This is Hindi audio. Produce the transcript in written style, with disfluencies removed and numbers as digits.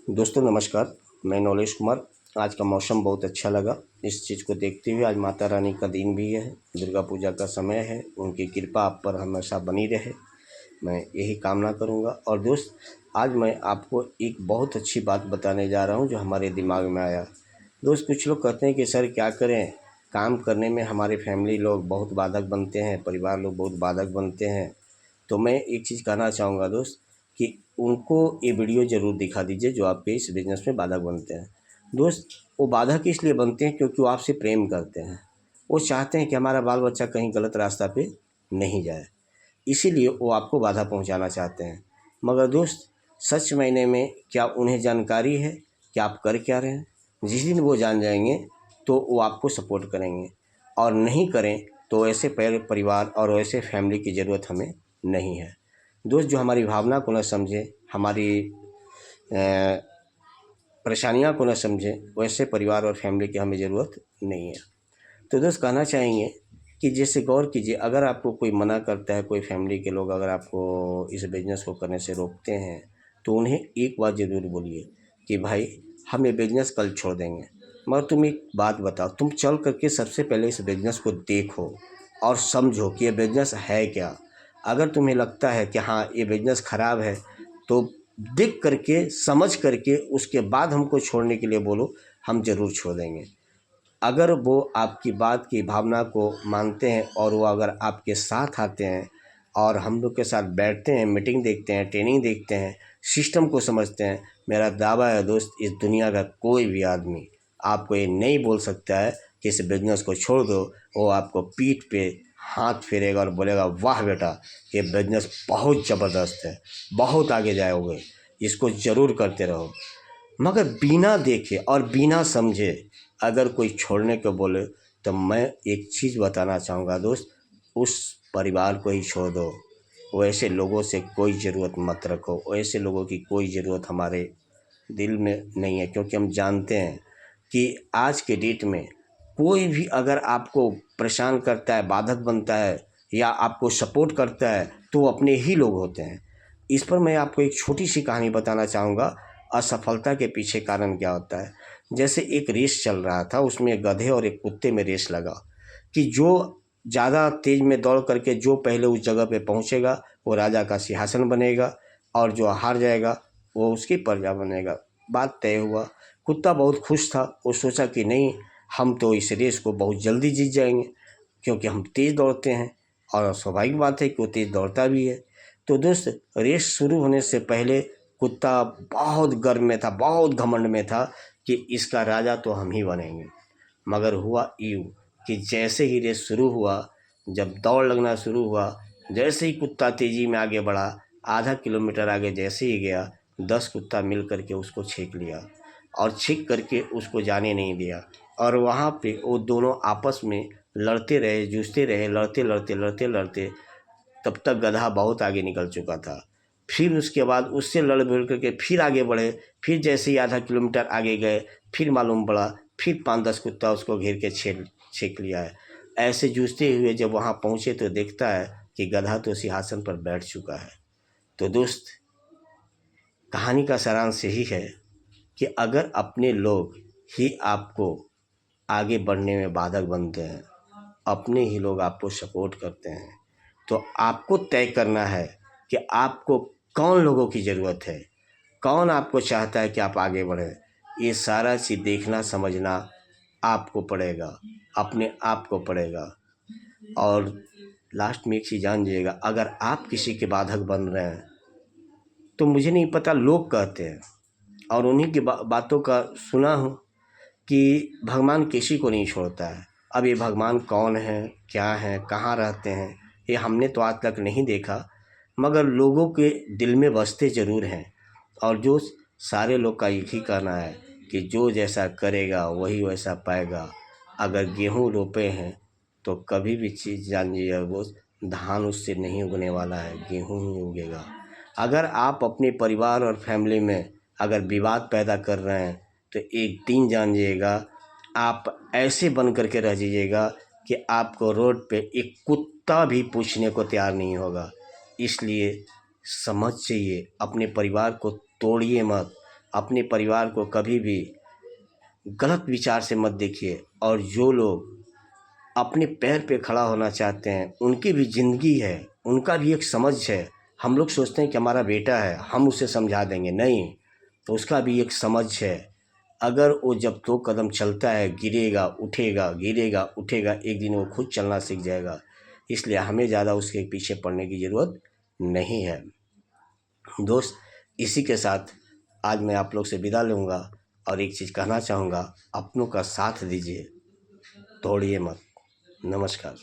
दोस्तों नमस्कार, मैं नौलेश कुमार। आज का मौसम बहुत अच्छा लगा। इस चीज़ को देखते हुए आज माता रानी का दिन भी है, दुर्गा पूजा का समय है। उनकी कृपा आप पर हमेशा बनी रहे, मैं यही कामना करूंगा। और दोस्त, आज मैं आपको एक बहुत अच्छी बात बताने जा रहा हूं जो हमारे दिमाग में आया। दोस्त, कुछ लोग कहते हैं कि सर क्या करें, काम करने में हमारे फैमिली लोग बहुत बाधक बनते हैं, परिवार लोग बहुत बाधक बनते हैं। तो मैं एक चीज़ कहना चाहूँगा दोस्त, कि उनको ये वीडियो ज़रूर दिखा दीजिए जो आपके इस बिज़नेस में बाधक बनते हैं। दोस्त, वो बाधक इसलिए बनते हैं क्योंकि वो आपसे प्रेम करते हैं। वो चाहते हैं कि हमारा बाल बच्चा कहीं गलत रास्ता पे नहीं जाए, इसीलिए वो आपको बाधा पहुंचाना चाहते हैं। मगर दोस्त, सच मायने में क्या उन्हें जानकारी है कि आप कर क्या रहे हैं? जिस दिन वो जान जाएंगे तो वो आपको सपोर्ट करेंगे, और नहीं करें तो ऐसे परिवार और ऐसे फैमिली की ज़रूरत हमें नहीं है। दोस्त, जो हमारी भावना को न समझे, हमारी परेशानियां को न समझे, वैसे परिवार और फैमिली की हमें ज़रूरत नहीं है। तो दोस्त, कहना चाहेंगे कि जैसे गौर कीजिए, अगर आपको कोई मना करता है, कोई फैमिली के लोग अगर आपको इस बिज़नेस को करने से रोकते हैं, तो उन्हें एक बात ज़रूर बोलिए कि भाई, हम ये बिज़नेस कल छोड़ देंगे। मगर तुम एक बात बताओ, तुम चल करके सबसे पहले इस बिज़नेस को देखो और समझो कि ये बिज़नेस है क्या। अगर तुम्हें लगता है कि हाँ ये बिज़नेस ख़राब है, तो देख करके समझ करके उसके बाद हमको छोड़ने के लिए बोलो, हम ज़रूर छोड़ देंगे। अगर वो आपकी बात की भावना को मानते हैं और वो अगर आपके साथ आते हैं और हम लोग के साथ बैठते हैं, मीटिंग देखते हैं, ट्रेनिंग देखते हैं, सिस्टम को समझते हैं, मेरा दावा है दोस्त, इस दुनिया का कोई भी आदमी आपको ये नहीं बोल सकता है कि इस बिज़नेस को छोड़ दो। वो आपको पीठ पे हाथ फेरेगा और बोलेगा, वाह बेटा, ये बिज़नेस बहुत ज़बरदस्त है, बहुत आगे जाओगे, इसको ज़रूर करते रहो। मगर बिना देखे और बिना समझे अगर कोई छोड़ने को बोले, तो मैं एक चीज़ बताना चाहूँगा दोस्त, उस परिवार को ही छोड़ दो। वैसे लोगों से कोई ज़रूरत मत रखो, वैसे लोगों की कोई ज़रूरत हमारे दिल में नहीं है। क्योंकि हम जानते हैं कि आज के डेट में कोई भी अगर आपको परेशान करता है, बाधक बनता है या आपको सपोर्ट करता है, तो वो अपने ही लोग होते हैं। इस पर मैं आपको एक छोटी सी कहानी बताना चाहूँगा, असफलता के पीछे कारण क्या होता है। जैसे एक रेस चल रहा था, उसमें एक गधे और एक कुत्ते में रेस लगा कि जो ज़्यादा तेज़ में दौड़ करके जो पहले उस जगह पे पहुंचेगा वो राजा का सिंहासन बनेगा, और जो हार जाएगा वो उसकी प्रजा बनेगा। बात तय हुआ। कुत्ता बहुत खुश था, वो सोचा कि नहीं, हम तो इस रेस को बहुत जल्दी जीत जाएंगे, क्योंकि हम तेज़ दौड़ते हैं, और स्वाभाविक बात है कि वो तेज़ दौड़ता भी है। तो दोस्त, रेस शुरू होने से पहले कुत्ता बहुत गर्व में था, बहुत घमंड में था कि इसका राजा तो हम ही बनेंगे। मगर हुआ यूँ कि जैसे ही रेस शुरू हुआ, जब दौड़ लगना शुरू हुआ, जैसे ही कुत्ता तेज़ी में आगे बढ़ा, आधा किलोमीटर आगे जैसे ही गया, 10 कुत्ता मिल करके उसको छींक लिया, और छींक करके उसको जाने नहीं दिया। और वहाँ पे वो दोनों आपस में लड़ते रहे, जूझते रहे, लड़ते लड़ते लड़ते लड़ते, तब तक गधा बहुत आगे निकल चुका था। फिर उसके बाद उससे लड़ भिड़ करके फिर आगे बढ़े, फिर जैसे ही आधा किलोमीटर आगे गए, फिर मालूम पड़ा फिर 5-10 कुत्ता उसको घेर के छींक लिया है। ऐसे जूझते हुए जब वहाँ पहुँचे तो देखता है कि गधा तो सिंहासन पर बैठ चुका है। तो दोस्त, कहानी का सारांश यही है कि अगर अपने लोग ही आपको आगे बढ़ने में बाधक बनते हैं, अपने ही लोग आपको सपोर्ट करते हैं, तो आपको तय करना है कि आपको कौन लोगों की ज़रूरत है, कौन आपको चाहता है कि आप आगे बढ़ें। ये सारा चीज़ देखना समझना आपको पड़ेगा, अपने आप को पड़ेगा। और लास्ट में एक चीज़ जान जाइएगा, अगर आप किसी के बाधक बन रहे हैं, तो मुझे नहीं पता, लोग कहते हैं, और उन्हीं की बातों का सुना हूँ कि भगवान किसी को नहीं छोड़ता है। अब ये भगवान कौन है, क्या है, कहाँ रहते हैं, ये हमने तो आज तक नहीं देखा, मगर लोगों के दिल में बसते ज़रूर हैं। और जो सारे लोग का एक ही कहना है कि जो जैसा करेगा वही वैसा पाएगा। अगर गेहूँ रोपे हैं तो कभी भी चीज़ जानिए, वो धान उससे नहीं उगने वाला है, गेहूँ ही उगेगा। अगर आप अपने परिवार और फैमिली में अगर विवाद पैदा कर रहे हैं, तो एक दिन जानिएगा, आप ऐसे बन करके रह जाइएगा कि आपको रोड पे एक कुत्ता भी पूछने को तैयार नहीं होगा। इसलिए समझ चाहिए, अपने परिवार को तोड़िए मत, अपने परिवार को कभी भी गलत विचार से मत देखिए। और जो लोग अपने पैर पे खड़ा होना चाहते हैं, उनकी भी ज़िंदगी है, उनका भी एक समझ है। हम लोग सोचते हैं कि हमारा बेटा है, हम उसे समझा देंगे, नहीं, तो उसका भी एक समझ है। अगर वो जब 2 कदम चलता है, गिरेगा उठेगा, गिरेगा उठेगा, एक दिन वो खुद चलना सीख जाएगा। इसलिए हमें ज़्यादा उसके पीछे पड़ने की ज़रूरत नहीं है। दोस्त, इसी के साथ आज मैं आप लोग से विदा लूँगा और एक चीज़ कहना चाहूँगा, अपनों का साथ दीजिए, तोड़िए मत। नमस्कार।